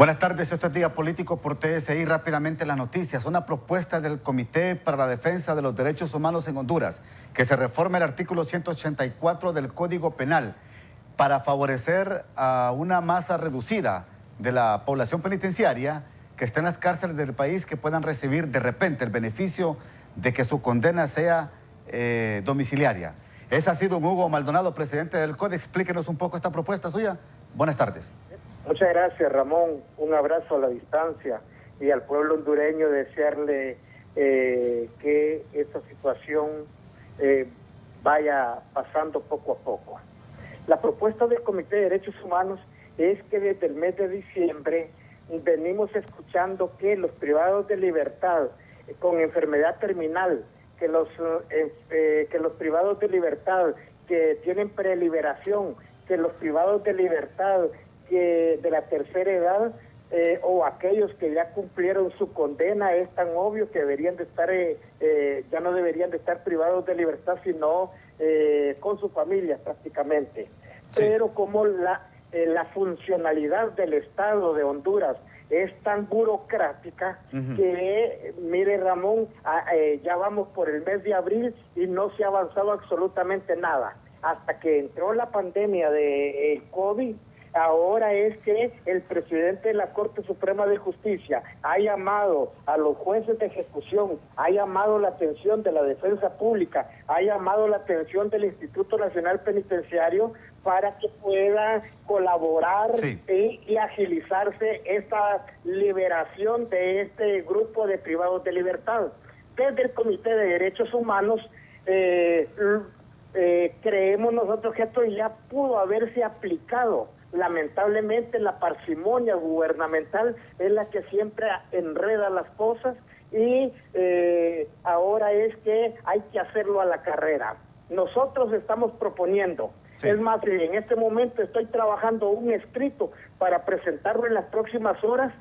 Buenas tardes, esto es Día Político por TSI. Rápidamente las noticias. Una propuesta del Comité para la Defensa de los Derechos Humanos en Honduras, que se reforme el artículo 184 del Código Penal para favorecer a una masa reducida de la población penitenciaria que está en las cárceles del país, que puedan recibir de repente el beneficio de que su condena sea domiciliaria. Ese ha sido Hugo Maldonado, presidente del CODE. Explíquenos un poco esta propuesta suya. Buenas tardes. Muchas gracias, Ramón. Un abrazo a la distancia y al pueblo hondureño desearle que esta situación vaya pasando poco a poco. La propuesta del Comité de Derechos Humanos es que desde el mes de diciembre venimos escuchando que los privados de libertad con enfermedad terminal, que los privados de libertad que tienen preliberación, que los privados de libertad de la tercera edad o aquellos que ya cumplieron su condena, es tan obvio que deberían de estar ya no deberían de estar privados de libertad, sino con su familia prácticamente. Sí. Pero como la funcionalidad del Estado de Honduras es tan burocrática que, mire, Ramón, ya vamos por el mes de abril y no se ha avanzado absolutamente nada. Hasta que entró la pandemia de COVID, ahora es que el presidente de la Corte Suprema de Justicia ha llamado a los jueces de ejecución, ha llamado la atención de la defensa pública, ha llamado la atención del Instituto Nacional Penitenciario para que pueda colaborar y agilizarse esta liberación de este grupo de privados de libertad. Desde el Comité de Derechos Humanos creemos nosotros que esto ya pudo haberse aplicado. Lamentablemente la parsimonia gubernamental es la que siempre enreda las cosas y ahora es que hay que hacerlo a la carrera. Nosotros estamos proponiendo, es más, en este momento estoy trabajando un escrito para presentarlo en las próximas horas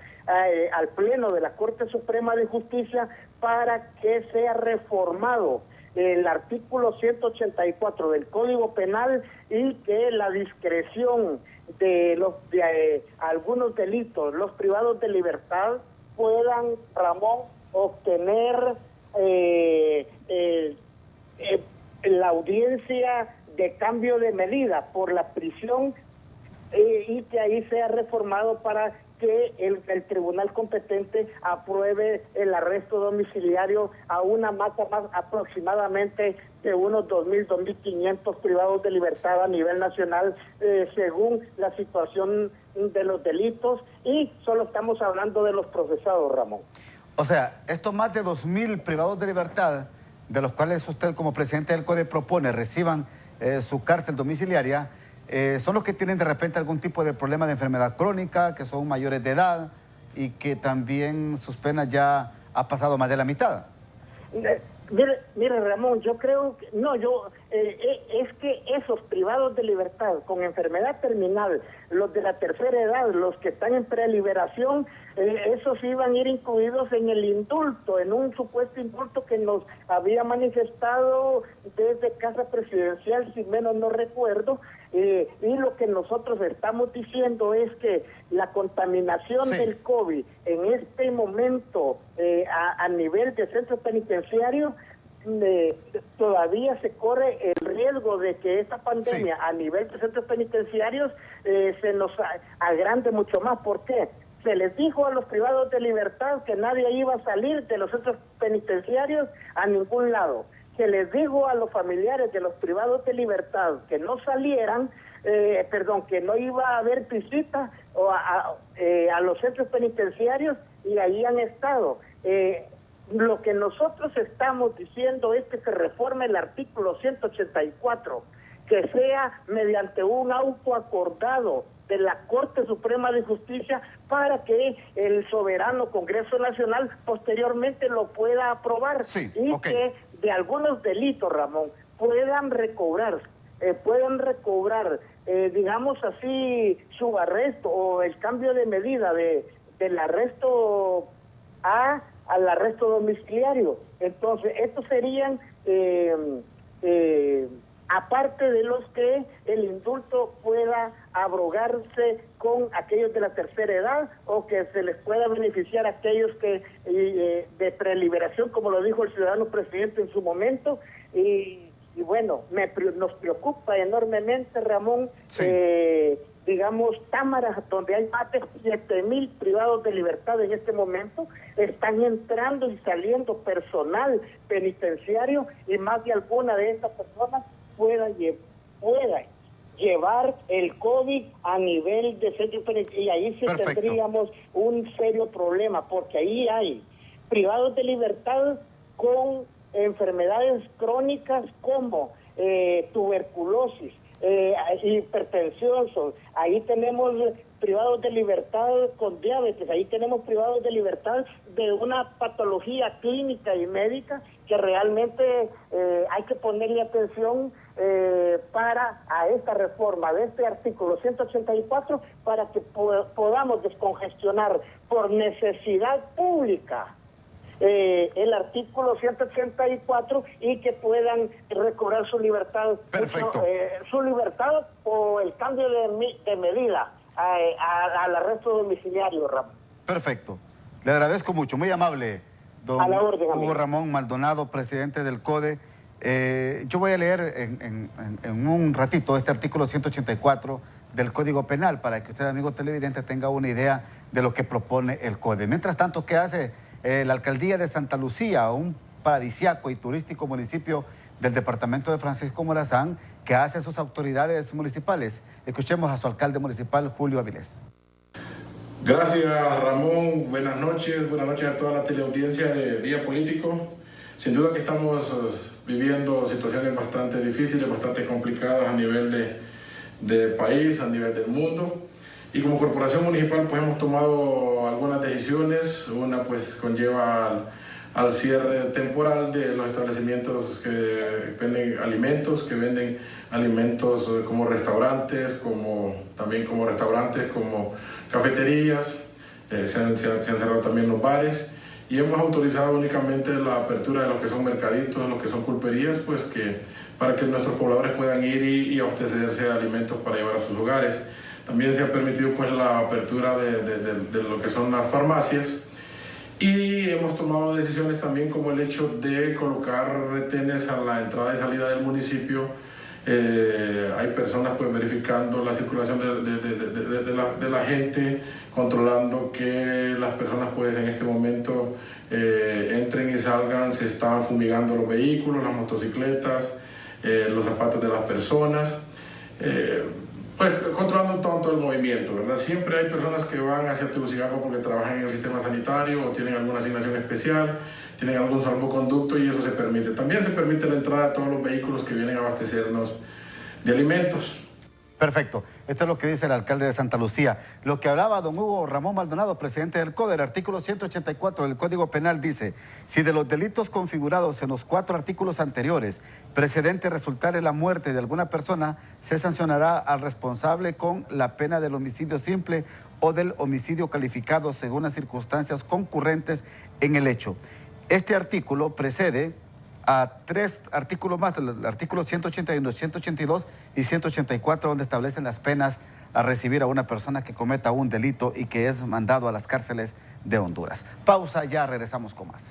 al Pleno de la Corte Suprema de Justicia para que sea reformado el artículo 184 del Código Penal y que la discreción de algunos delitos, los privados de libertad, puedan, Ramón, obtener la audiencia de cambio de medida por la prisión y que ahí sea reformado para que el tribunal competente apruebe el arresto domiciliario a una masa más aproximadamente de unos 2.000, 2.500 privados de libertad a nivel nacional, según la situación de los delitos, y solo estamos hablando de los procesados, Ramón. O sea, estos más de 2.000 privados de libertad, de los cuales usted como presidente del CODE propone reciban su cárcel domiciliaria, son los que tienen de repente algún tipo de problema de enfermedad crónica, que son mayores de edad y que también sus penas ya ha pasado más de la mitad. Mire, Ramón, yo creo que es que esos privados de libertad con enfermedad terminal, los de la tercera edad, los que están en preliberación, esos iban a ir incluidos en el indulto, en un supuesto indulto que nos había manifestado desde Casa Presidencial, si menos no recuerdo, y lo que nosotros estamos diciendo es que la contaminación del COVID en este momento a nivel de centros penitenciarios, todavía se corre el riesgo de que esta pandemia a nivel de centros penitenciarios se nos agrande mucho más. ¿Por qué? Se les dijo a los privados de libertad que nadie iba a salir de los centros penitenciarios a ningún lado. Se les dijo a los familiares de los privados de libertad que no salieran, que no iba a haber visitas a los centros penitenciarios, y ahí han estado. Lo que nosotros estamos diciendo es que se reforme el artículo 184, que sea mediante un auto acordado de la Corte Suprema de Justicia para que el soberano Congreso Nacional posteriormente lo pueda aprobar que de algunos delitos, Ramón, puedan recobrar, digamos así, su arresto o el cambio de medida del arresto al arresto domiciliario. Entonces, estos serían aparte de los que el indulto pueda abrogarse con aquellos de la tercera edad o que se les pueda beneficiar a aquellos que de preliberación, como lo dijo el ciudadano presidente en su momento. Y bueno, nos preocupa enormemente, Ramón, sí. Digamos, Támara, donde hay más de 7,000 privados de libertad en este momento, están entrando y saliendo personal penitenciario y más de alguna de estas personas pueda llevar el COVID a nivel de centro penitenciario. Y ahí sí tendríamos un serio problema, porque ahí hay privados de libertad con enfermedades crónicas como tuberculosis, hipertensión, ahí tenemos privados de libertad con diabetes, ahí tenemos privados de libertad de una patología clínica y médica que realmente hay que ponerle atención a esta reforma de este artículo 184 para que podamos descongestionar por necesidad pública el artículo 184 y que puedan recobrar su libertad. Perfecto. Su libertad o el cambio de medida al arresto domiciliario, Ramón. Perfecto. Le agradezco mucho, muy amable, don Hugo Ramón Maldonado, presidente del CODE. Yo voy a leer en un ratito este artículo 184 del Código Penal para que usted, amigo televidente, tenga una idea de lo que propone el CODE. Mientras tanto, ¿qué hace la alcaldía de Santa Lucía, un paradisiaco y turístico municipio del departamento de Francisco Morazán, que hace sus autoridades municipales? Escuchemos a su alcalde municipal, Julio Avilés. Gracias, Ramón. Buenas noches a toda la teleaudiencia de Día Político. Sin duda que estamos viviendo situaciones bastante difíciles, bastante complicadas a nivel de país, a nivel del mundo. Y como corporación municipal pues hemos tomado algunas decisiones. Una pues conlleva al cierre temporal de los establecimientos que venden alimentos, como restaurantes, también como cafeterías. Se han cerrado también los bares y hemos autorizado únicamente la apertura de lo que son mercaditos, lo que son pulperías, pues para que nuestros pobladores puedan ir y abastecerse de alimentos para llevar a sus hogares. También se ha permitido pues la apertura de lo que son las farmacias y hemos tomado decisiones también como el hecho de colocar retenes a la entrada y salida del municipio. Hay personas pues verificando la circulación de la gente, controlando que las personas pues en este momento entren y salgan. Se están fumigando los vehículos, las motocicletas, los zapatos de las personas. Pues controlando todo el movimiento, ¿verdad? Siempre hay personas que van hacia Tegucigalpa porque trabajan en el sistema sanitario o tienen alguna asignación especial, tienen algún salvoconducto y eso se permite. También se permite la entrada de todos los vehículos que vienen a abastecernos de alimentos. Perfecto. Esto es lo que dice el alcalde de Santa Lucía. Lo que hablaba don Hugo Ramón Maldonado, presidente del CODE, el artículo 184 del Código Penal dice: si de los delitos configurados en los 4 artículos anteriores precedente resultare la muerte de alguna persona, se sancionará al responsable con la pena del homicidio simple o del homicidio calificado según las circunstancias concurrentes en el hecho. Este artículo precede a 3 artículos más, el artículo 181, 182 y 184, donde establecen las penas a recibir a una persona que cometa un delito y que es mandado a las cárceles de Honduras. Pausa, ya regresamos con más.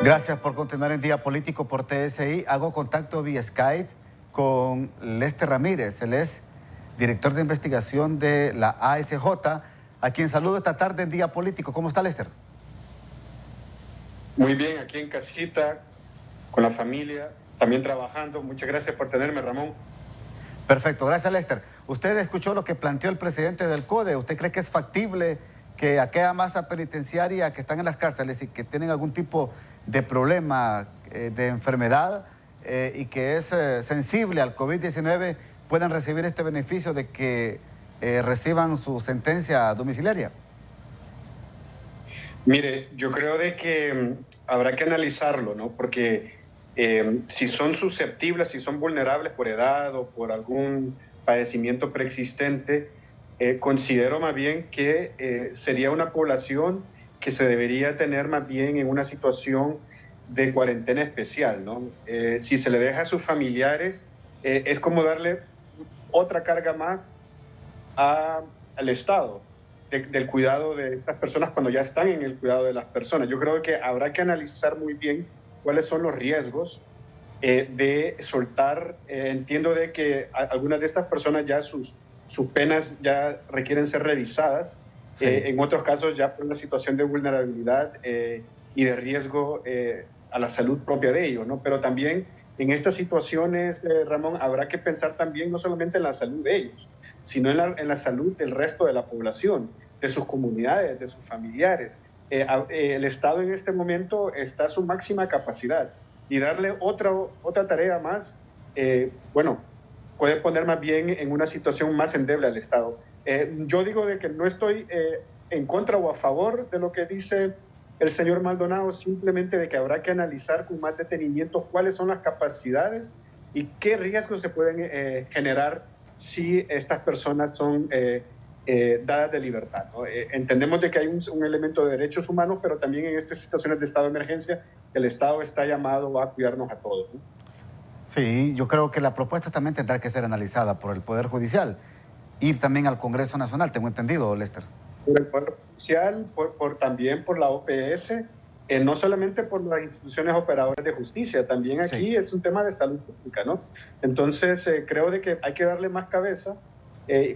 Gracias por continuar en Día Político por TSI. Hago contacto vía Skype con Lester Ramírez. Él es director de investigación de la ASJ, a quien saludo esta tarde en Día Político. ¿Cómo está, Lester? Muy bien, aquí en casita, con la familia, también trabajando. Muchas gracias por tenerme, Ramón. Perfecto, gracias, Lester. Usted escuchó lo que planteó el presidente del CODE. ¿Usted cree que es factible que aquella masa penitenciaria que están en las cárceles y que tienen algún tipo de problema, de enfermedad y que es sensible al COVID-19 puedan recibir este beneficio de que reciban su sentencia domiciliaria? Mire, yo creo de que habrá que analizarlo, ¿no? Porque si son susceptibles, si son vulnerables por edad o por algún padecimiento preexistente, considero más bien que sería una población que se debería tener más bien en una situación de cuarentena especial, ¿no? Si se le deja a sus familiares, es como darle otra carga más al Estado del cuidado de estas personas cuando ya están en el cuidado de las personas. Yo creo que habrá que analizar muy bien cuáles son los riesgos de soltar. Entiendo de que algunas de estas personas ya sus penas ya requieren ser revisadas, sí. En otros casos ya por una situación de vulnerabilidad y de riesgo a la salud propia de ellos, ¿no? Pero también en estas situaciones, Ramón, habrá que pensar también no solamente en la salud de ellos, sino en la salud del resto de la población, de sus comunidades, de sus familiares. El Estado en este momento está a su máxima capacidad y darle otra tarea más, bueno, puede poner más bien en una situación más endeble al Estado. Yo digo de que no estoy en contra o a favor de lo que dice el señor Maldonado, simplemente de que habrá que analizar con más detenimiento cuáles son las capacidades y qué riesgos se pueden generar si estas personas son dadas de libertad, ¿no? Entendemos de que hay un elemento de derechos humanos, pero también en estas situaciones de estado de emergencia el Estado está llamado a cuidarnos a todos, ¿no? Sí, yo creo que la propuesta también tendrá que ser analizada por el Poder Judicial, ir también al Congreso Nacional, tengo entendido, Lester. Por el Poder Judicial, también por la OPS, no solamente por las instituciones operadoras de justicia, también aquí sí. Es un tema de salud pública, ¿no? Entonces, creo de que hay que darle más cabeza.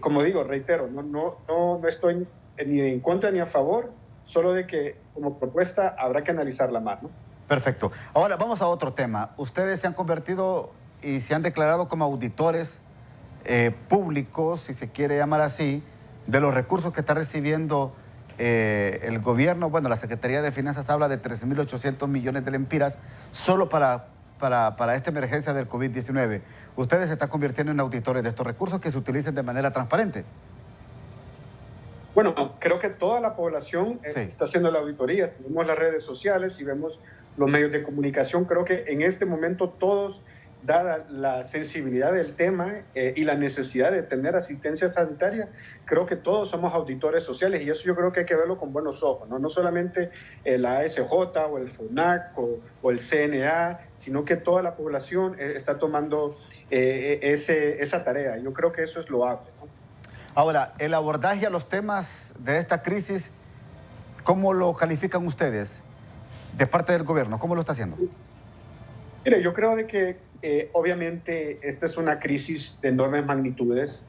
Como digo, reitero, no estoy ni en contra ni a favor, solo de que como propuesta habrá que analizarla más, ¿no? Perfecto. Ahora vamos a otro tema. Ustedes se han convertido y se han declarado como auditores públicos, si se quiere llamar así, de los recursos que está recibiendo el gobierno. Bueno, la Secretaría de Finanzas habla de 13.800 millones de lempiras solo para esta emergencia del COVID-19. Ustedes se están convirtiendo en auditores de estos recursos que se utilicen de manera transparente. Bueno, creo que toda la población está haciendo la auditoría. Si vemos las redes sociales, si vemos los medios de comunicación, creo que en este momento todos, dada la sensibilidad del tema y la necesidad de tener asistencia sanitaria, creo que todos somos auditores sociales y eso yo creo que hay que verlo con buenos ojos, ¿no? No solamente la ASJ o el FONAC o el CNA, sino que toda la población está tomando esa tarea. Yo creo que eso es loable, ¿no? Ahora, el abordaje a los temas de esta crisis, ¿cómo lo califican ustedes de parte del gobierno? ¿Cómo lo está haciendo? Mire, yo creo de que obviamente esta es una crisis de enormes magnitudes.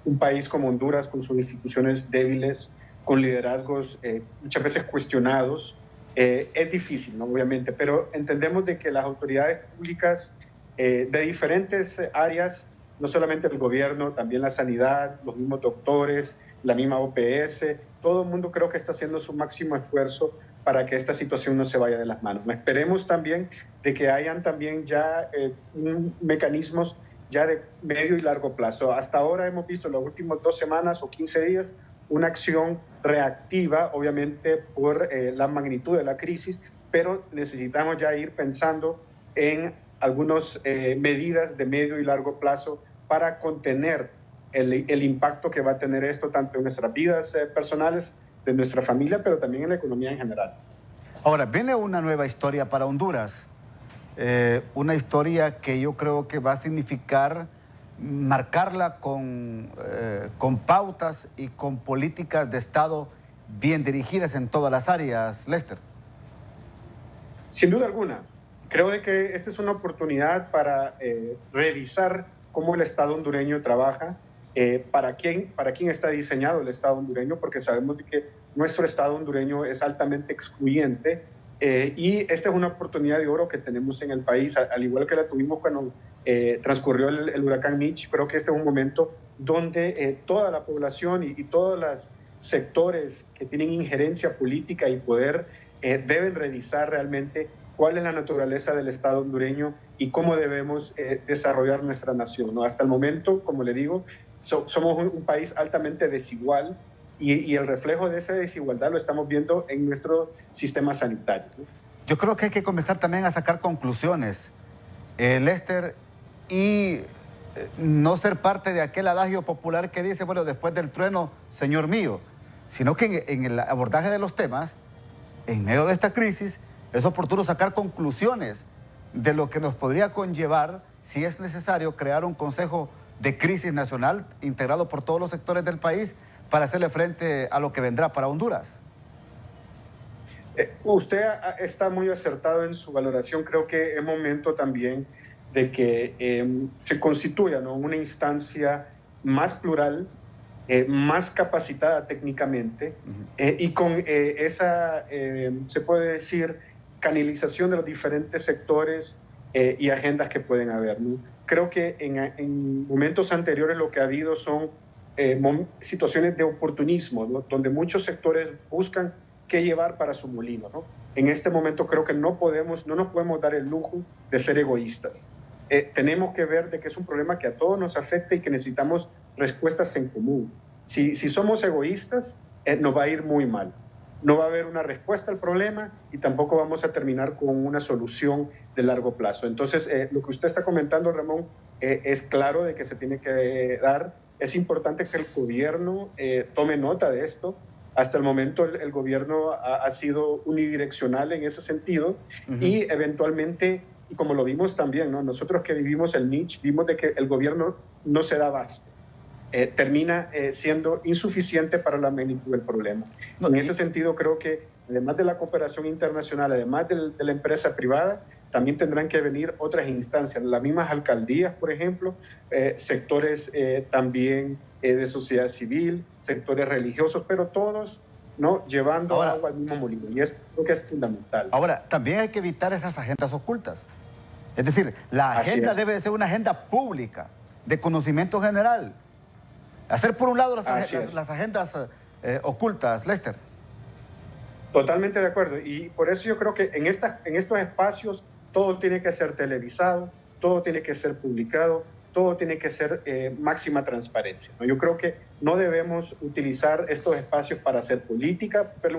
Un país como Honduras, con sus instituciones débiles, con liderazgos muchas veces cuestionados, es difícil, ¿no? Obviamente, pero entendemos de que las autoridades públicas de diferentes áreas, no solamente el gobierno, también la sanidad, los mismos doctores, la misma OPS, todo el mundo creo que está haciendo su máximo esfuerzo para que esta situación no se vaya de las manos. Esperemos también de que hayan también ya mecanismos ya de medio y largo plazo. Hasta ahora hemos visto en las últimas 2 semanas o 15 días una acción reactiva, obviamente por la magnitud de la crisis, pero necesitamos ya ir pensando en algunas medidas de medio y largo plazo para contener el impacto que va a tener esto tanto en nuestras vidas personales, de nuestra familia, pero también en la economía en general. Ahora, viene una nueva historia para Honduras, una historia que yo creo que va a significar marcarla con pautas y con políticas de Estado bien dirigidas en todas las áreas, Lester. Sin duda alguna. Creo de que esta es una oportunidad para revisar cómo el Estado hondureño trabaja, para quién está diseñado el Estado hondureño, porque sabemos de que nuestro Estado hondureño es altamente excluyente y esta es una oportunidad de oro que tenemos en el país, al igual que la tuvimos cuando transcurrió el huracán Mitch. Creo que este es un momento donde toda la población y todos los sectores que tienen injerencia política y poder deben revisar realmente cuál es la naturaleza del Estado hondureño y cómo debemos desarrollar nuestra nación, ¿no? Hasta el momento, como le digo, somos un país altamente desigual y el reflejo de esa desigualdad lo estamos viendo en nuestro sistema sanitario, ¿no? Yo creo que hay que comenzar también a sacar conclusiones, Lester, y no ser parte de aquel adagio popular que dice, bueno, después del trueno, señor mío, sino que en el abordaje de los temas, en medio de esta crisis, es oportuno sacar conclusiones de lo que nos podría conllevar, si es necesario, crear un consejo de crisis nacional integrado por todos los sectores del país para hacerle frente a lo que vendrá para Honduras. Usted está muy acertado en su valoración. Creo que es momento también de que se constituya, ¿no?, una instancia más plural, más capacitada técnicamente, y con esa, se puede decir, canalización de los diferentes sectores y agendas que pueden haber, ¿no? Creo que en momentos anteriores lo que ha habido son situaciones de oportunismo, ¿no?, donde muchos sectores buscan qué llevar para su molino, ¿no? En este momento creo que no nos podemos dar el lujo de ser egoístas. Tenemos que ver de que es un problema que a todos nos afecta y que necesitamos respuestas en común. Si somos egoístas, nos va a ir muy mal. No va a haber una respuesta al problema y tampoco vamos a terminar con una solución de largo plazo. Entonces, lo que usted está comentando, Ramón, es claro de que se tiene que dar. Es importante que el gobierno tome nota de esto. Hasta el momento el gobierno ha sido unidireccional en ese sentido, y eventualmente, y como lo vimos también, ¿no?, nosotros que vivimos el niche, vimos de que el gobierno no se da abasto. Termina siendo insuficiente para la magnitud del problema. En ese sentido, creo que además de la cooperación internacional, además de la empresa privada, también tendrán que venir otras instancias, las mismas alcaldías, por ejemplo, sectores también de sociedad civil, sectores religiosos, pero todos, ¿no?, llevando agua al mismo molino, y eso creo que es fundamental. Ahora, también hay que evitar esas agendas ocultas. Es decir, la agenda debe de ser una agenda pública, de conocimiento general. Hacer por un lado las agendas ocultas, Lester. Totalmente de acuerdo, y por eso yo creo que en estos espacios todo tiene que ser televisado, todo tiene que ser publicado, todo tiene que ser máxima transparencia, ¿no? Yo creo que no debemos utilizar estos espacios para hacer política, pero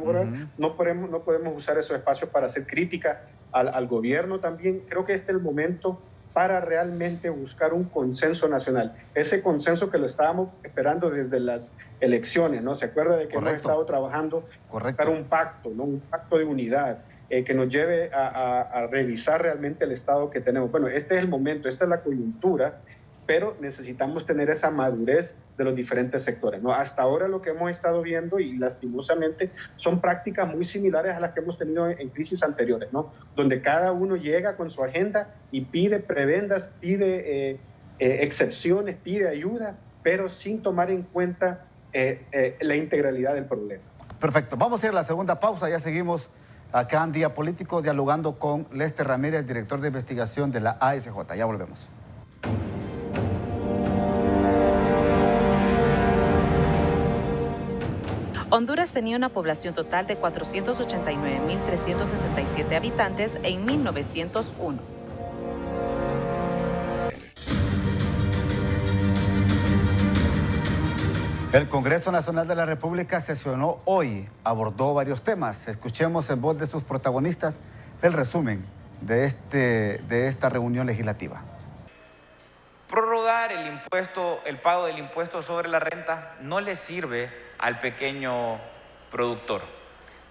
no podemos usar esos espacios para hacer crítica al gobierno también. Creo que este es el momento para realmente buscar un consenso nacional. Ese consenso que lo estábamos esperando desde las elecciones, ¿no? ¿Se acuerda de que hemos estado trabajando para un pacto, ¿no?, un pacto de unidad que nos lleve a revisar realmente el estado que tenemos? Bueno, este es el momento, esta es la coyuntura, pero necesitamos tener esa madurez de los diferentes sectores, ¿no? Hasta ahora lo que hemos estado viendo, y lastimosamente, son prácticas muy similares a las que hemos tenido en crisis anteriores, ¿no?, donde cada uno llega con su agenda y pide prebendas, pide excepciones, pide ayuda, pero sin tomar en cuenta la integralidad del problema. Perfecto. Vamos a ir a la segunda pausa. Ya seguimos acá en Día Político dialogando con Lester Ramírez, director de investigación de la ASJ. Ya volvemos. Honduras tenía una población total de 489.367 habitantes en 1901. El Congreso Nacional de la República sesionó hoy, abordó varios temas. Escuchemos en voz de sus protagonistas el resumen de esta reunión legislativa. Prorrogar el pago del impuesto sobre la renta no le sirve al pequeño productor,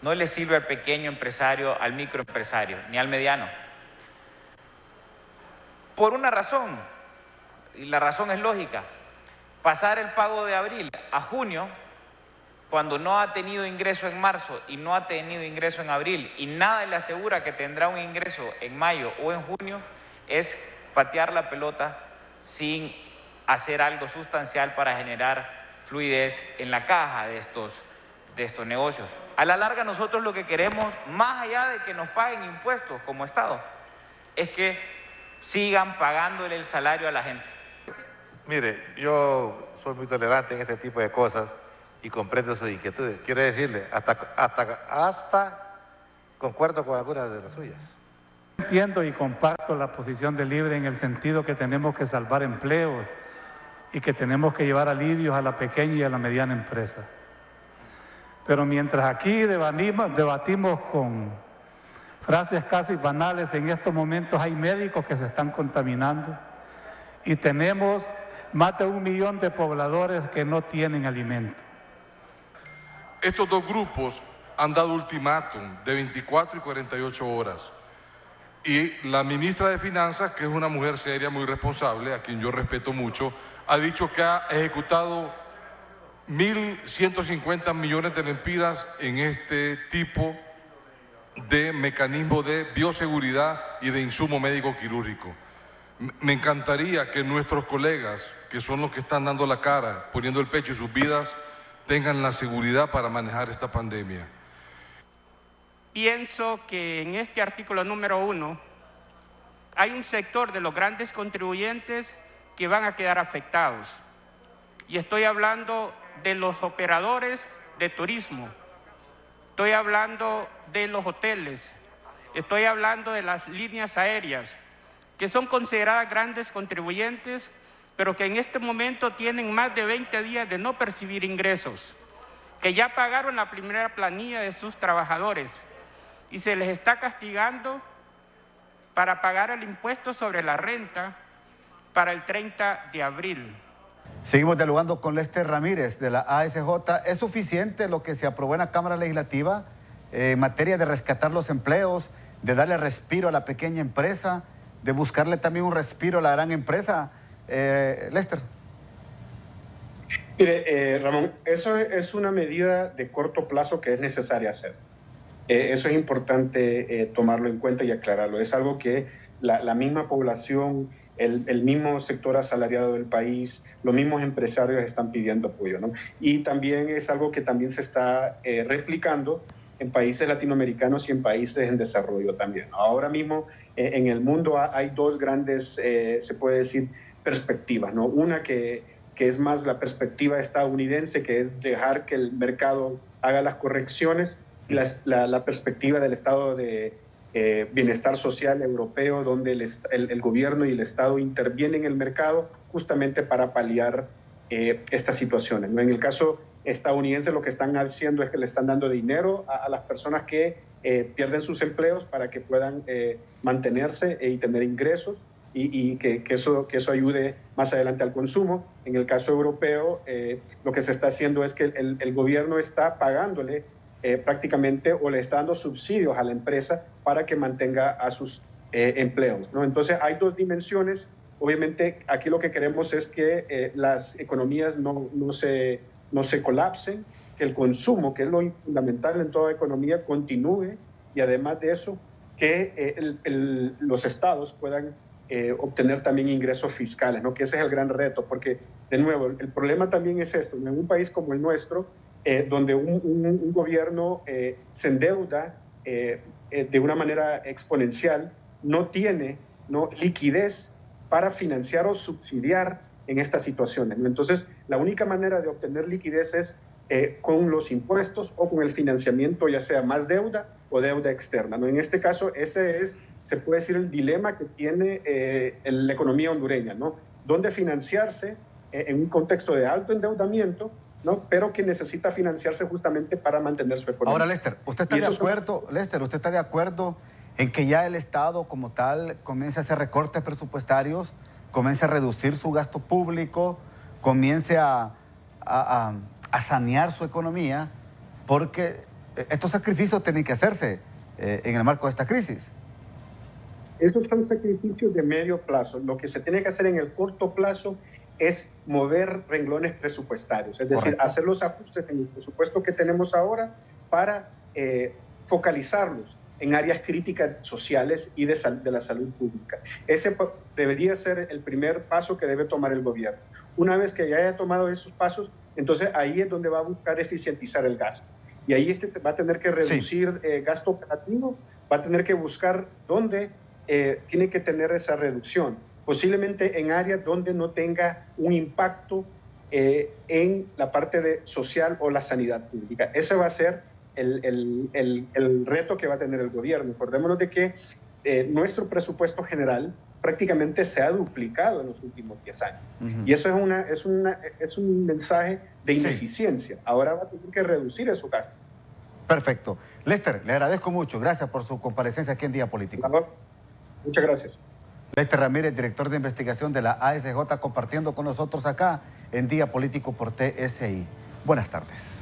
no le sirve al pequeño empresario, al microempresario, ni al mediano. Por una razón, y la razón es lógica: pasar el pago de abril a junio, cuando no ha tenido ingreso en marzo y no ha tenido ingreso en abril, y nada le asegura que tendrá un ingreso en mayo o en junio, es patear la pelota sin hacer algo sustancial para generar fluidez en la caja de estos negocios. A la larga, nosotros lo que queremos, más allá de que nos paguen impuestos como Estado, es que sigan pagándole el salario a la gente. Mire, yo soy muy tolerante en este tipo de cosas y comprendo sus inquietudes. Quiero decirle, hasta concuerdo con algunas de las suyas. Entiendo y comparto la posición de Libre en el sentido que tenemos que salvar empleo y que tenemos que llevar alivios a la pequeña y a la mediana empresa. Pero mientras aquí debatimos con frases casi banales, en estos momentos hay médicos que se están contaminando y tenemos más de 1 millón de pobladores que no tienen alimento. Estos dos grupos han dado ultimátum de 24 y 48 horas. Y la ministra de Finanzas, que es una mujer seria, muy responsable, a quien yo respeto mucho, ha dicho que ha ejecutado 1.150 millones de lempiras en este tipo de mecanismo de bioseguridad y de insumo médico quirúrgico. Me encantaría que nuestros colegas, que son los que están dando la cara, poniendo el pecho y sus vidas, tengan la seguridad para manejar esta pandemia. Pienso que en este artículo número 1 hay un sector de los grandes contribuyentes que van a quedar afectados. Y estoy hablando de los operadores de turismo, estoy hablando de los hoteles, estoy hablando de las líneas aéreas, que son consideradas grandes contribuyentes, pero que en este momento tienen más de 20 días de no percibir ingresos, que ya pagaron la primera planilla de sus trabajadores y se les está castigando para pagar el impuesto sobre la renta para el 30 de abril. Seguimos dialogando con Lester Ramírez de la ASJ. ¿Es suficiente lo que se aprobó en la Cámara Legislativa en materia de rescatar los empleos, de darle respiro a la pequeña empresa, de buscarle también un respiro a la gran empresa? Lester. Mire, Ramón, eso es una medida de corto plazo que es necesaria hacer. Eso es importante tomarlo en cuenta y aclararlo. Es algo que la misma población, el mismo sector asalariado del país, los mismos empresarios están pidiendo apoyo, ¿no? Y también es algo que también se está replicando en países latinoamericanos y en países en desarrollo también. Ahora mismo en el mundo hay dos grandes, se puede decir, perspectivas, ¿no? Una que es más la perspectiva estadounidense, que es dejar que el mercado haga las correcciones, y la perspectiva del estado de bienestar social europeo, donde el gobierno y el Estado intervienen en el mercado justamente para paliar estas situaciones, ¿no? En el caso estadounidense lo que están haciendo es que le están dando dinero a las personas que pierden sus empleos para que puedan mantenerse y tener ingresos y que eso ayude más adelante al consumo. En el caso europeo lo que se está haciendo es que el gobierno está pagándole prácticamente o le está dando subsidios a la empresa para que mantenga a sus empleos, ¿no? Entonces hay dos dimensiones. Obviamente aquí lo que queremos es que las economías no se colapsen, que el consumo, que es lo fundamental en toda economía, continúe, y además de eso, que los estados puedan obtener también ingresos fiscales, ¿no? Que ese es el gran reto, porque de nuevo el problema también es esto: en un país como el nuestro, donde un gobierno se endeuda de una manera exponencial, no tiene liquidez para financiar o subsidiar en estas situaciones, ¿no? Entonces, la única manera de obtener liquidez es con los impuestos o con el financiamiento, ya sea más deuda o deuda externa, ¿no? En este caso, ese es, se puede decir, el dilema que tiene la economía hondureña, ¿no? Dónde financiarse en un contexto de alto endeudamiento, ¿no? Pero que necesita financiarse justamente para mantener su economía. Ahora, Lester, ¿usted está de acuerdo en que ya el Estado como tal comience a hacer recortes presupuestarios, comience a reducir su gasto público, comience a sanear su economía, porque estos sacrificios tienen que hacerse en el marco de esta crisis? Esos son sacrificios de medio plazo. Lo que se tiene que hacer en el corto plazo es mover renglones presupuestarios, es decir, hacer los ajustes en el presupuesto que tenemos ahora para focalizarlos en áreas críticas sociales y de la salud pública. Ese debería ser el primer paso que debe tomar el gobierno. Una vez que ya haya tomado esos pasos, entonces ahí es donde va a buscar eficientizar el gasto. Y ahí va a tener que reducir gasto operativo, va a tener que buscar dónde tiene que tener esa reducción, posiblemente en áreas donde no tenga un impacto en la parte social o la sanidad pública. Ese va a ser el reto que va a tener el gobierno. Acordémonos de que nuestro presupuesto general prácticamente se ha duplicado en los últimos 10 años. Y eso es un mensaje de ineficiencia. Ahora va a tener que reducir esos gastos. Perfecto. Lester, le agradezco mucho. Gracias por su comparecencia aquí en Día Político. Muchas gracias. Lester Ramírez, director de investigación de la ASJ, compartiendo con nosotros acá en Día Político por TSI. Buenas tardes.